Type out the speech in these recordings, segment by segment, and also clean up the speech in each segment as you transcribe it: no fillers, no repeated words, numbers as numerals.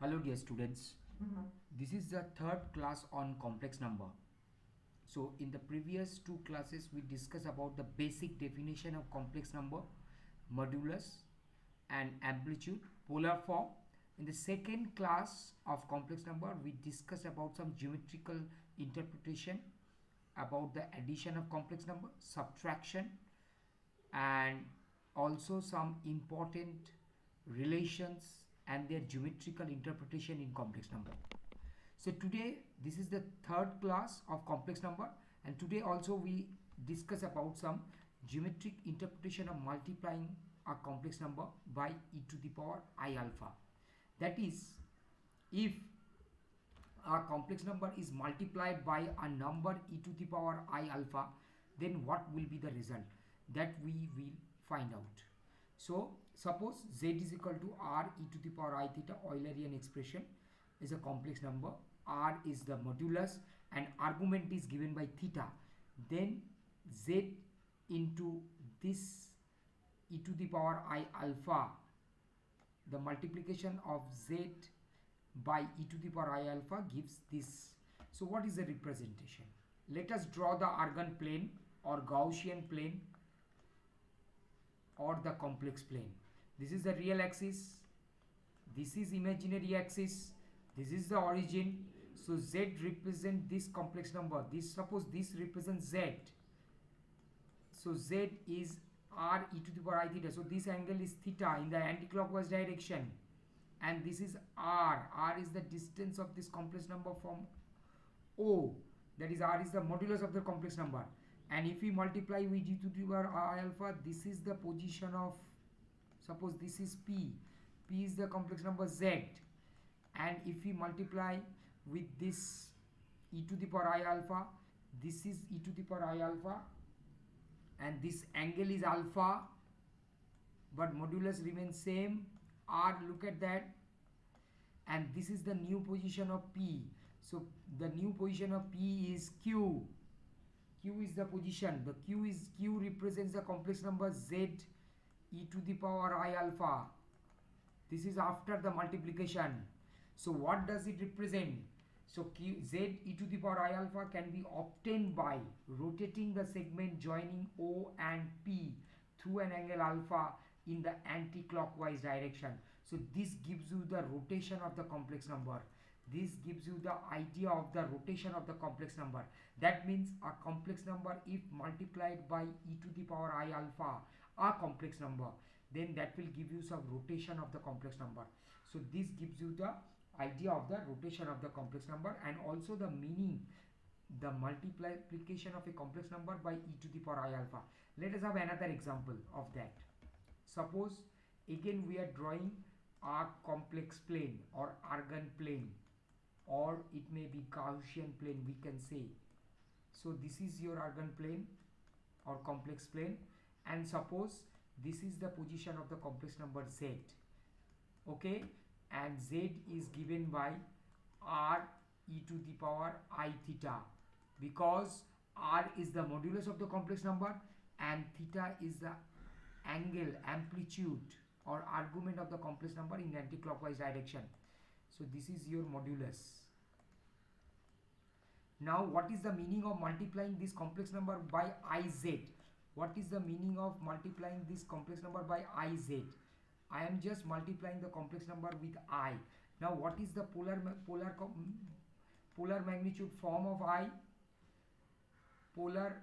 Hello dear students, this is the third class on complex number. So in the previous two classes we discussed about the basic definition of complex number, modulus and amplitude, polar form. In the second class of complex number we discussed about some geometrical interpretation about the addition of complex number, subtraction, and also some important relations and their geometrical interpretation in complex number. So today this is the third class of complex number, and today also we discuss about some geometric interpretation of multiplying a complex number by e to the power I alpha. That is, if a complex number is multiplied by a number e to the power I alpha, then what will be the result? That we will find out. So suppose z is equal to r e to the power I theta, Eulerian expression, is a complex number. R is the modulus and argument is given by theta. Then z into this e to the power I alpha, the multiplication of z by e to the power I alpha gives this. So what is the representation? Let us draw the Argand plane or Gaussian plane or the complex plane. This is the real axis, this is imaginary axis, this is the origin. So z represents this complex number. This, suppose this represents z. So z is r e to the power I theta. So this angle is theta in the anti-clockwise direction. And this is r. R is the distance of this complex number from O. That is, r is the modulus of the complex number. And if we multiply with e to the power I alpha, this is the position of, suppose this is p. P is the complex number z. And if we multiply with this e to the power I alpha, this is e to the power I alpha, and this angle is alpha, but modulus remains same. R, look at that, and this is the new position of P. So the new position of P is Q. Q is the position. The Q represents the complex number z e to the power I alpha. This is after the multiplication. So what does it represent? So z e to the power I alpha can be obtained by rotating the segment joining O and P through an angle alpha in the anti-clockwise direction. So this gives you the rotation of the complex number. This gives you the idea of the rotation of the complex number. That means a complex number, if multiplied by e to the power I alpha, a complex number, then that will give you some rotation of the complex number. So this gives you the idea of the rotation of the complex number, and also the meaning, the multiplication of a complex number by e to the power I alpha. Let us have another example of that. Suppose again we are drawing a complex plane or Argand plane, or it may be Gaussian plane, we can say. So this is your Argand plane or complex plane, and suppose this is the position of the complex number z. Okay, and z is given by r e to the power I theta, because r is the modulus of the complex number and theta is the angle, amplitude or argument of the complex number in anti-clockwise direction. So this is your modulus. Now what is the meaning of multiplying this complex number by iz? What is the meaning of multiplying this complex number by iz? I am just multiplying the complex number with I. Now what is the polar magnitude form of I? Polar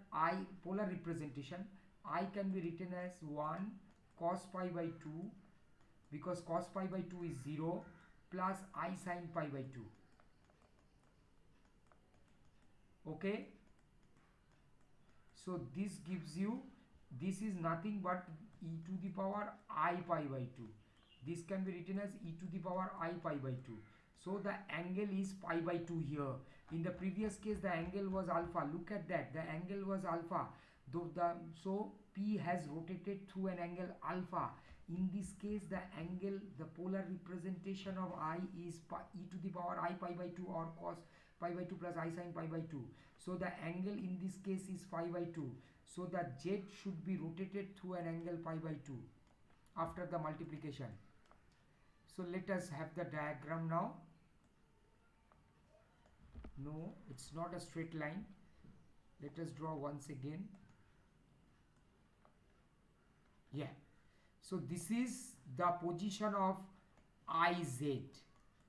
representation. I can be written as 1 cos pi by 2, because cos pi by 2 is 0, plus I sin pi by 2. Okay, so this gives you, this is nothing but e to the power I pi by 2. This can be written as e to the power I pi by 2. So the angle is pi by 2 here. In the previous case the angle was alpha. Look at that, the angle was alpha. So P has rotated through an angle alpha. In this case the angle, the polar representation of I is e to the power I pi by 2 or cos pi by 2 plus I sin pi by 2. So the angle in this case is pi by 2. So the z should be rotated through an angle pi by 2 after the multiplication. So let us have the diagram now. No, it's not a straight line. Let us draw once again. Yeah, so this is the position of Iz,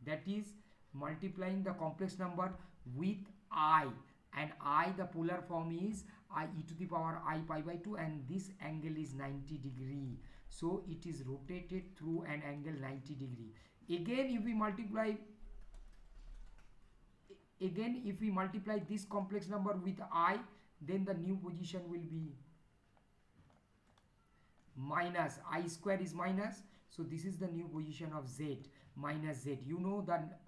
that is multiplying the complex number with I, and I, the polar form is I e to the power I pi by 2, and this angle is 90 degree, so it is rotated through an angle 90 degree. Again if we multiply this complex number with I, then the new position will be minus I square is minus, so this is the new position of Z, minus Z. You know that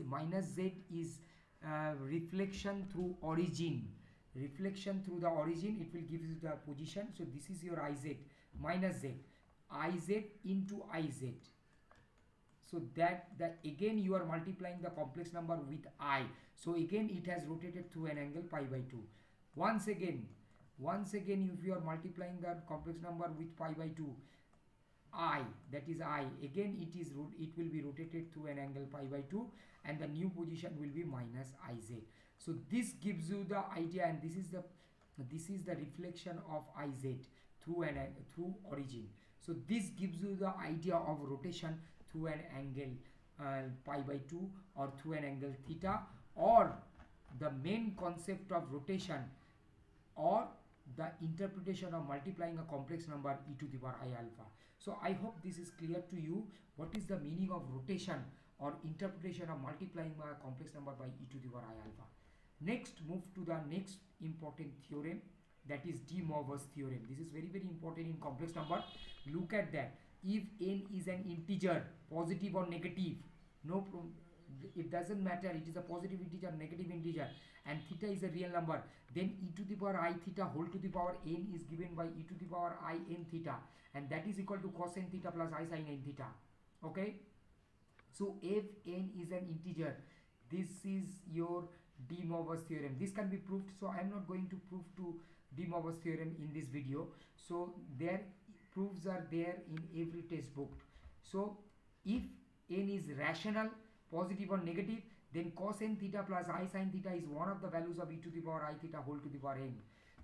minus Z is reflection through origin, reflection through the origin, it will give you the position. So this is your Iz minus Z, Iz into Iz. So that again you are multiplying the complex number with I, so again it has rotated through an angle pi by 2. Once again if you are multiplying the complex number with pi by 2, I, that is I, again it will be rotated through an angle pi by 2, and the new position will be minus Iz. So this gives you the idea, and this is the reflection of Iz through origin. So this gives you the idea of rotation through an angle pi by 2 or through an angle theta, or the main concept of rotation, or the interpretation of multiplying a complex number e to the power I alpha. So I hope this is clear to you, what is the meaning of rotation or interpretation of multiplying a complex number by e to the power I alpha. Next, move to the next important theorem, that is De Moivre's theorem. This is very important in complex number. Look at that. If n is an integer, positive or negative, no problem, it doesn't matter, it is a positive integer, negative integer, and theta is a real number, then e to the power I theta whole to the power n is given by e to the power I n theta, and that is equal to cos n theta plus I sin n theta. Okay, so if n is an integer, this is your De Moivre's theorem. This can be proved, so I am not going to prove to De Moivre's theorem in this video. So their proofs are there in every textbook. So if n is rational, positive or negative, then cos n theta plus I sin theta is one of the values of e to the power I theta whole to the power n.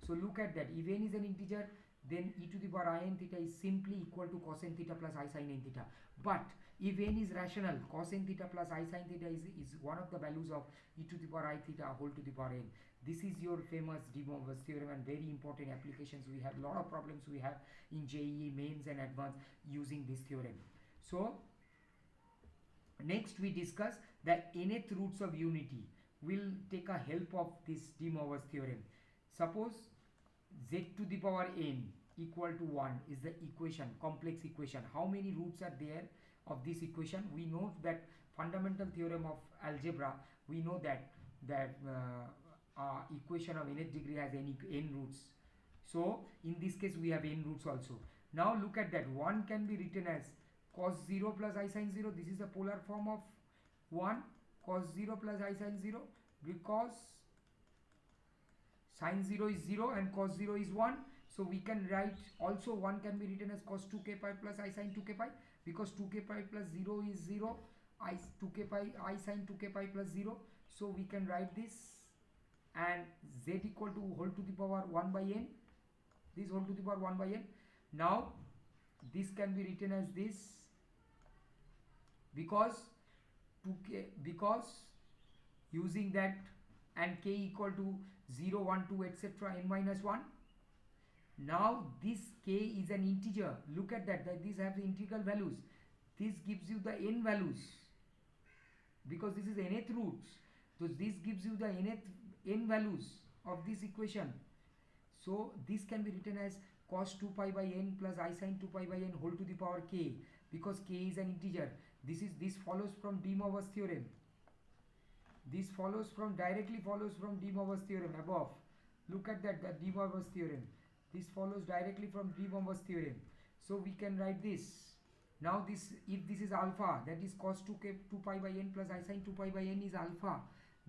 So look at that. If n is an integer, then e to the power I n theta is simply equal to cos n theta plus I sin n theta. But if n is rational, cos n theta plus I sin theta is one of the values of e to the power I theta whole to the power n. This is your famous De Moivre's theorem, and very important applications. We have a lot of problems we have in JEE mains and advanced using this theorem. So next we discuss the nth roots of unity. We'll take a help of this De Moivre's theorem. Suppose z to the power n equal to 1 is the equation, complex equation. How many roots are there of this equation? We know that fundamental theorem of algebra, we know that equation of nth degree has n roots. So in this case we have n roots also. Now look at that. 1 can be written as cos 0 plus I sin 0. This is the polar form of 1, cos 0 plus I sin 0, because sin 0 is 0 and cos 0 is 1. So we can write also 1 can be written as cos 2k pi plus I sin 2k pi, because 2k pi plus 0 is 0, 2k pi I sin 2k pi plus 0. So we can write this, and z equal to whole to the power 1 by n, this whole to the power 1 by n. Now this can be written as this, because 2k, because using that, and k equal to 0 1 2 etc n minus 1. Now this k is an integer. Look at that these have the integral values. This gives you the n values, because this is nth roots, so this gives you the n values of this equation. So this can be written as cos 2 pi by n plus I sin 2 pi by n whole to the power k, because k is an integer. This follows from De Moivre's theorem. This directly follows from De Moivre's theorem above. Look at that, the De Moivre's theorem. This follows directly from De Moivre's theorem. So we can write this. Now this, if this is alpha, that is cos 2 pi by n plus I sin 2 pi by n is alpha,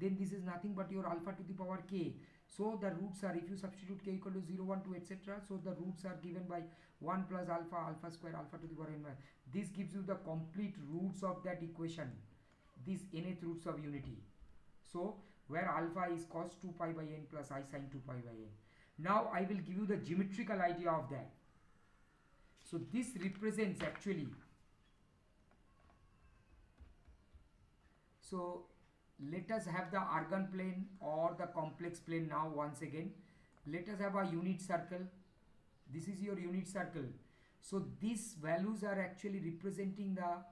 then this is nothing but your alpha to the power k. So the roots are, if you substitute k equal to 0 1 2 etc, so the roots are given by 1 plus alpha, alpha square, alpha to the power n minus. This gives you the complete roots of that equation, these nth roots of unity. So where alpha is cos 2 pi by n plus I sin 2 pi by n. Now I will give you the geometrical idea of that. So this represents actually, so let us have the Argand plane or the complex plane now once again. Let us have a unit circle. This is your unit circle. So these values are actually representing the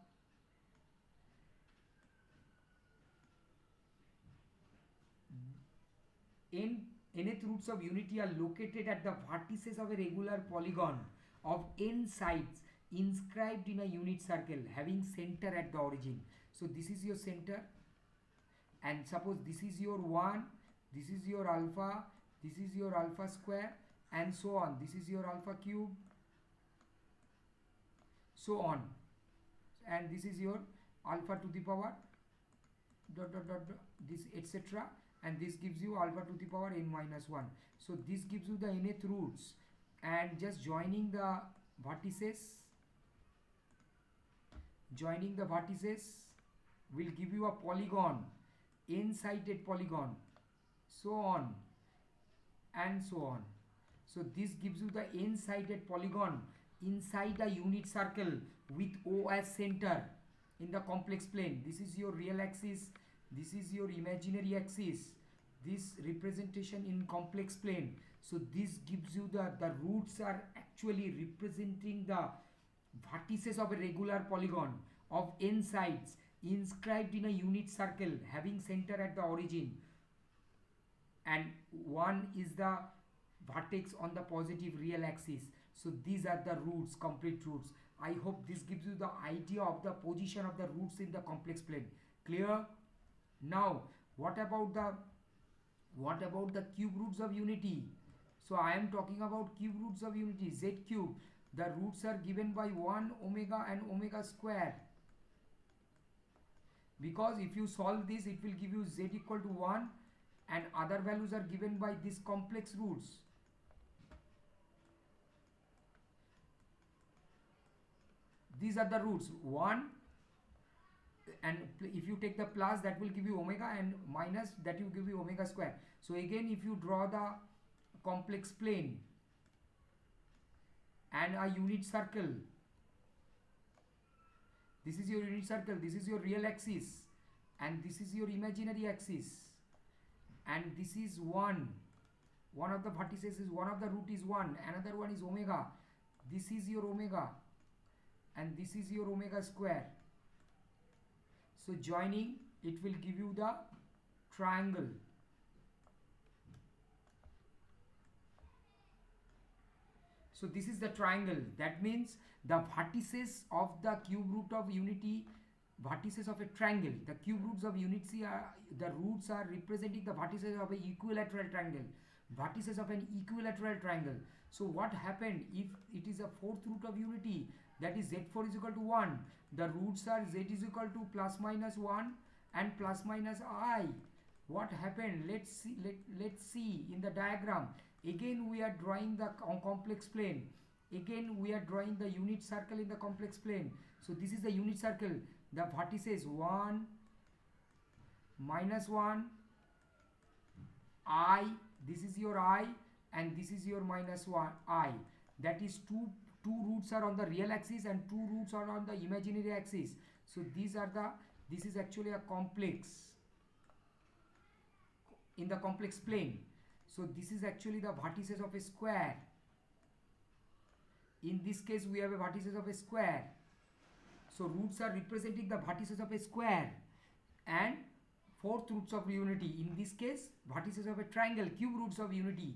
nth roots of unity are located at the vertices of a regular polygon of n sides inscribed in a unit circle having center at the origin. So this is your center, and suppose this is your 1, this is your alpha, this is your alpha square, and so on. This is your alpha cube, so on, and this is your alpha to the power dot dot dot, dot this etc., and this gives you alpha to the power n minus 1. So this gives you the nth roots, and just joining the vertices will give you a polygon, n-sided polygon, so on and so on. So this gives you the n-sided polygon inside a unit circle with O as center in the complex plane. This is your real axis, this is your imaginary axis, this representation in complex plane. So this gives you the roots are actually representing the vertices of a regular polygon of n sides inscribed in a unit circle having center at the origin, and 1 is the vertex on the positive real axis. So these are the roots, complete roots. I hope this gives you the idea of the position of the roots in the complex plane. Clear? Now what about the cube roots of unity? So I am talking about cube roots of unity, z cube. The roots are given by 1 omega and omega square, because if you solve this it will give you z equal to 1, and other values are given by these complex roots. These are the roots 1, and if you take the plus that will give you omega, and minus that will give you omega square. So again if you draw the complex plane and a unit circle, this is your unit circle, this is your real axis, and this is your imaginary axis, and this is 1 of the vertices is, one of the root is 1, another one is omega, this is your omega, and this is your omega square. So joining it will give you the triangle. So this is the triangle. That means the vertices of the cube root of unity, vertices of a triangle, the cube roots of unity are, the roots are representing the vertices of an equilateral triangle, vertices of an equilateral triangle. So what happened if it is a fourth root of unity, that is z4 is equal to 1, the roots are z is equal to plus minus 1 and plus minus I. What happened? Let's see in the diagram. Again we are drawing the complex plane, again we are drawing the unit circle in the complex plane. So this is the unit circle, the vertices 1, minus 1, I, this is your I, and this is your minus 1 I. That is two roots are on the real axis and 2 roots are on the imaginary axis. So these are the, this is actually a complex in the complex plane. So this is actually the vertices of a square. In this case we have a vertices of a square. So roots are representing the vertices of a square and fourth roots of unity. In this case vertices of a triangle, cube roots of unity,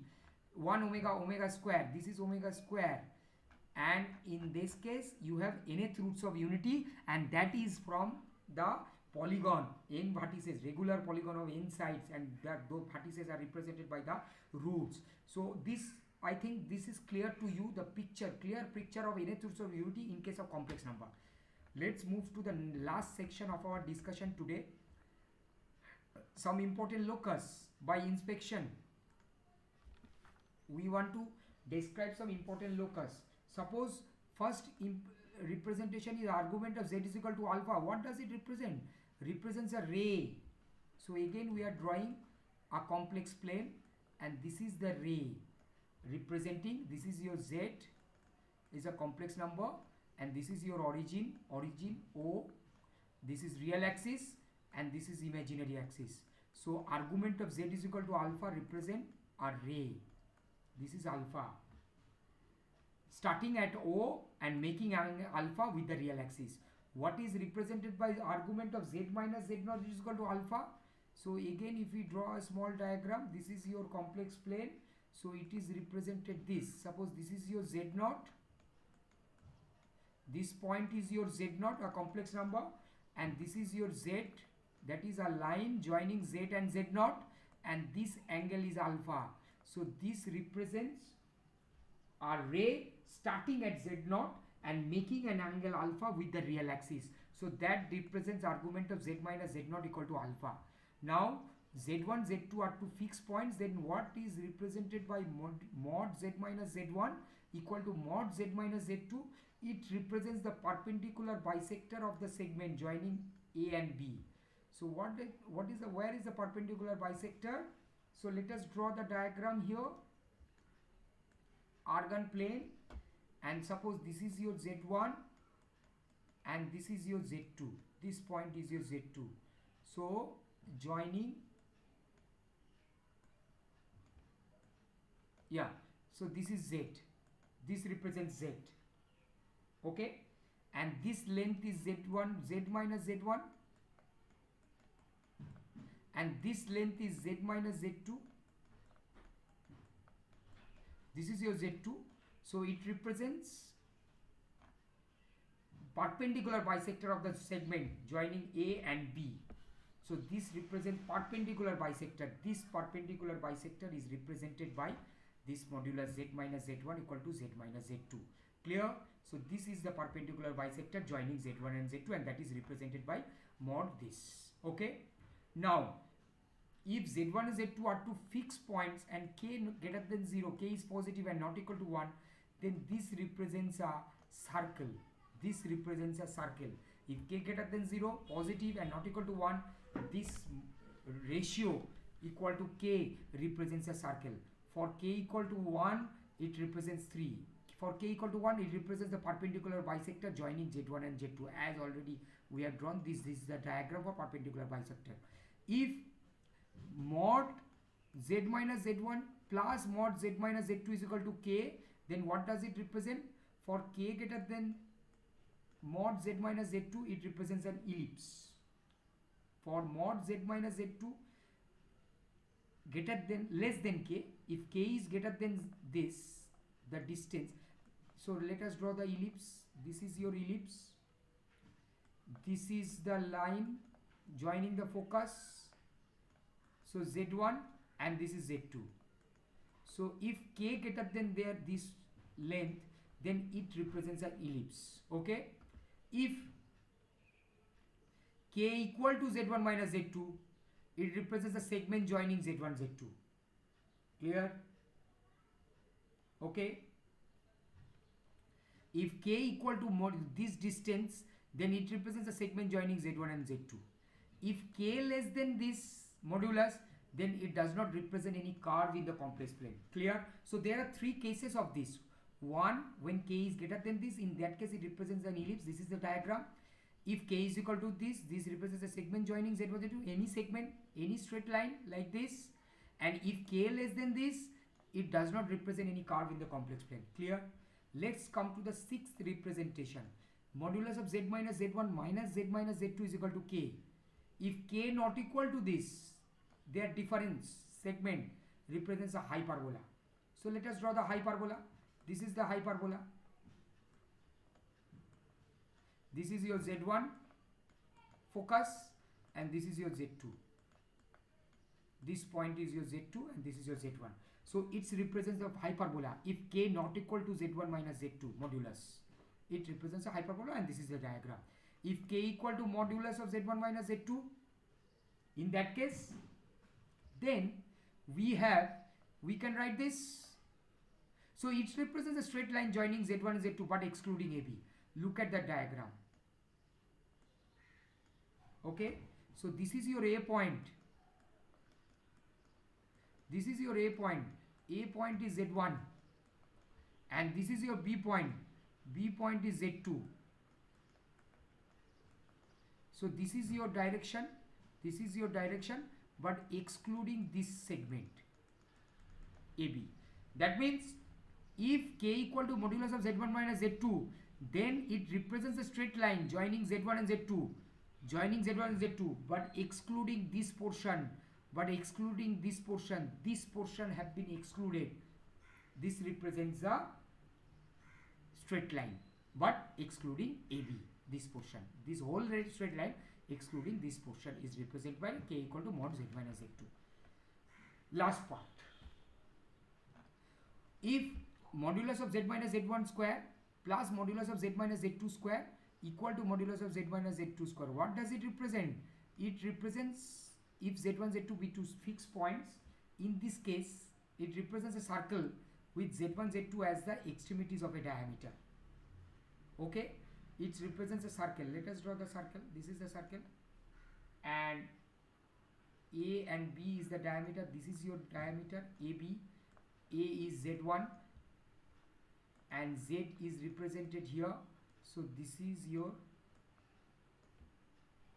1 omega square, this is omega square, and in this case you have nth roots of unity, and that is from the polygon, n vertices, regular polygon of n sides, and that those vertices are represented by the roots. So this, I think this is clear to you, the picture, clear picture of nth roots of unity in case of complex number. Let's move to the last section of our discussion today. Some important locus by inspection. We want to describe some important locus. Suppose first representation is argument of z is equal to alpha. What does it represent? Represents a ray. So again we are drawing a complex plane, and this is the ray representing, this is your z is a complex number, and this is your origin O, this is real axis and this is imaginary axis. So argument of z is equal to alpha represent a ray. This is alpha starting at O and making alpha with the real axis. What is represented by the argument of z minus z naught is equal to alpha? So again if we draw a small diagram, this is your complex plane. So it is represented this. Suppose this is your z naught. This point is your z naught, a complex number, and this is your z, that is a line joining z and z naught, and this angle is alpha. So this represents a ray starting at z naught and making an angle alpha with the real axis. So that represents argument of z minus z naught equal to alpha. Now z1 z2 are two fixed points. Then what is represented by mod z minus z1 equal to mod z minus z2? It represents the perpendicular bisector of the segment joining A and B. So where is the perpendicular bisector? So let us draw the diagram here. Argand plane, and suppose this is your z1 and this is your z2. This point is your z2. So joining, yeah, so this is z, this represents z, okay, and this length is z1, z minus z1, and this length is z minus z2. This is your z2. So it represents perpendicular bisector of the segment joining A and B. So this represents perpendicular bisector. This perpendicular bisector is represented by this modulus z minus z1 equal to z minus z2. Clear? So this is the perpendicular bisector joining z1 and z2, and that is represented by mod this. Okay. Now if z1 and z2 are two fixed points and k greater than 0, k is positive and not equal to 1, then this represents a circle. This represents a circle. If k greater than 0, positive and not equal to 1, this ratio equal to k represents a circle. For k equal to 1, it represents 3. For k equal to 1, it represents the perpendicular bisector joining z1 and z2. As already we have drawn this is the diagram for perpendicular bisector. If mod z minus z1 plus mod z minus z2 is equal to k, then what does it represent? For k greater than mod z minus z2, it represents an ellipse. For mod z minus z2 greater than less than k, if k is greater than this, the distance. So let us draw the ellipse. This is your ellipse. This is the line joining the focus. So z1 and this is z2. So if k greater than this length, then it represents an ellipse. Okay. If k equal to z1 minus z2, it represents a segment joining z1 z2. Clear? Okay. If k equal to this distance, then it represents a segment joining z1 and z2. If k less than this modulus, then it does not represent any curve in the complex plane. Clear? So there are three cases of this. One, when k is greater than this, in that case it represents an ellipse. This is the diagram. If k is equal to this represents a segment joining z1 z2, any segment, any straight line like this. And if k less than this, it does not represent any curve in the complex plane. Clear? Let's come to the sixth representation. Modulus of z minus z1 minus z minus z2 is equal to k. If k not equal to this, their difference segment represents a hyperbola. So let us draw the hyperbola. This is the hyperbola. This is your z1 focus and this is your z2. This point is your z2 and this is your z1. So it represents the hyperbola. If k not equal to z1 minus z2 modulus, it represents a hyperbola, and this is the diagram. If k equal to modulus of z1 minus z2, in that case, then we can write this. So it represents a straight line joining Z1 and Z2 but excluding AB. Look at the diagram. Okay, so this is your A point. This is your A point. A point is Z1 and this is your B point. B point is Z2. So this is your direction. This is your direction but excluding this segment AB. That means if K equal to modulus of Z1 minus Z2, then it represents a straight line joining Z1 and Z2. Joining Z1 and Z2 but excluding this portion. This portion have been excluded. This represents a straight line but excluding AB. This portion, this whole straight line excluding this portion is represented by K equal to mod Z minus Z2. Last part. If modulus of Z minus Z1 square plus modulus of Z minus Z2 square equal to modulus of Z minus Z2 square, what does it represent? It represents, if Z1 Z2 be two fixed points, in this case it represents a circle with Z1 Z2 as the extremities of a diameter. Okay, it represents a circle. Let us draw the circle. This is the circle and A and B is the diameter. This is your diameter AB. A is Z1 and Z is represented here. So this is your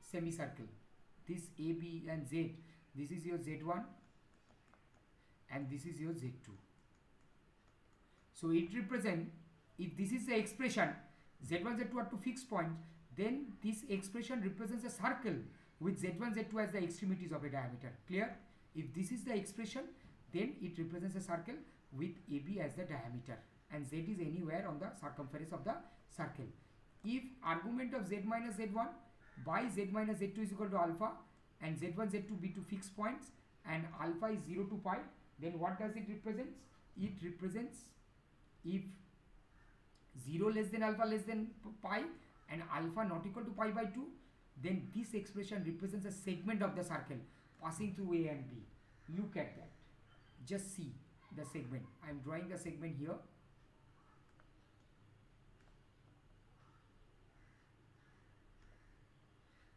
semicircle. This AB and Z, this is your Z1 and this is your Z2. So it represents, if this is the expression, Z1 Z2 are two fixed points, then this expression represents a circle with Z1 Z2 as the extremities of a diameter. Clear? If this is the expression, then it represents a circle with AB as the diameter and Z is anywhere on the circumference of the circle. If argument of Z minus Z1 by Z minus Z2 is equal to alpha and Z1 Z2 be two fixed points and alpha is 0 to pi, then what does it represent? It represents, if 0 less than alpha less than pi and alpha not equal to pi by 2, then this expression represents a segment of the circle passing through A and B. Look at that. Just see the segment. I am drawing the segment here.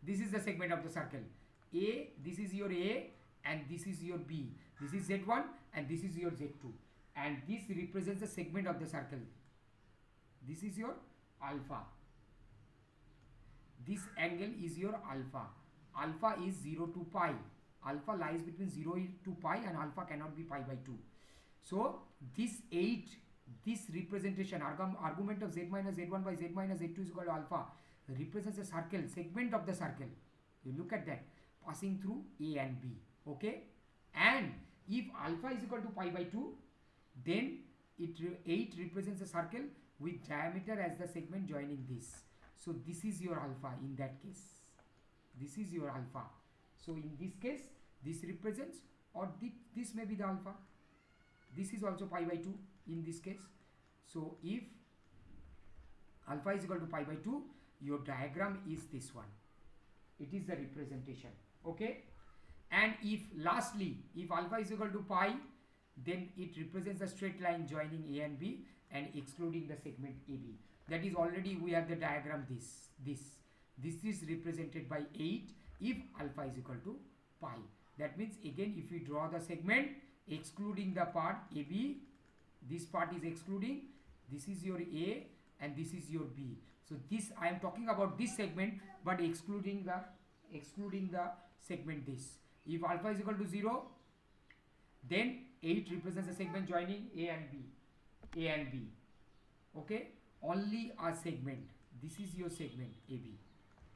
This is the segment of the circle. A, this is your A and this is your B. This is Z1 and this is your Z2. And this represents the segment of the circle. This is your alpha. This angle is your alpha. Alpha is 0 to pi. Alpha lies between 0 to pi and alpha cannot be pi by 2. So this 8, this representation, argument of Z minus Z1 by Z minus Z2 is equal to alpha, represents a circle, segment of the circle. You look at that, passing through A and B. Okay? And if alpha is equal to pi by 2, then 8 represents a circle with diameter as the segment joining this. So this is your alpha in that case. This is your alpha. So in this case, this represents, or this may be the alpha. This is also pi by 2 in this case. So if alpha is equal to pi by 2, your diagram is this one. It is the representation. Okay? And if lastly, if alpha is equal to pi, then it represents a straight line joining A and B and excluding the segment AB. That is already we have the diagram this is represented by 8 if alpha is equal to pi. That means again if we draw the segment excluding the part AB, this part is excluding, this is your A and this is your B. So this I am talking about this segment but excluding the segment this. If alpha is equal to 0, then 8 represents a segment joining A and B. Okay? Only a segment. This is your segment AB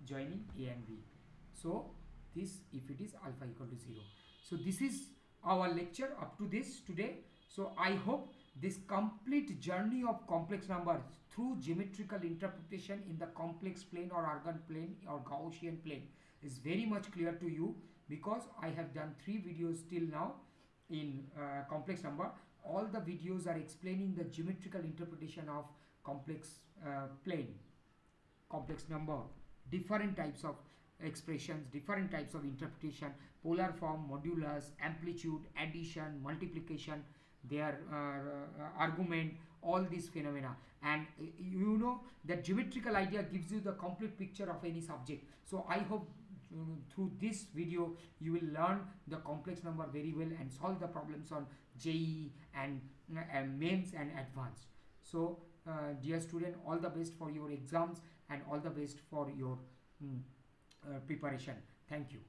joining A and B. So this if it is alpha equal to 0. So this is our lecture up to this today. So I hope this complete journey of complex numbers through geometrical interpretation in the complex plane or Argand plane or Gaussian plane is very much clear to you, because I have done 3 videos till now in complex number. All the videos are explaining the geometrical interpretation of complex plane, complex number, different types of expressions, different types of interpretation, polar form, modulus, amplitude, addition, multiplication, their argument, all these phenomena. And you know that geometrical idea gives you the complete picture of any subject. So I hope through this video you will learn the complex number very well and solve the problems on JEE and mains and advanced. So dear student, all the best for your exams and all the best for your preparation. Thank you.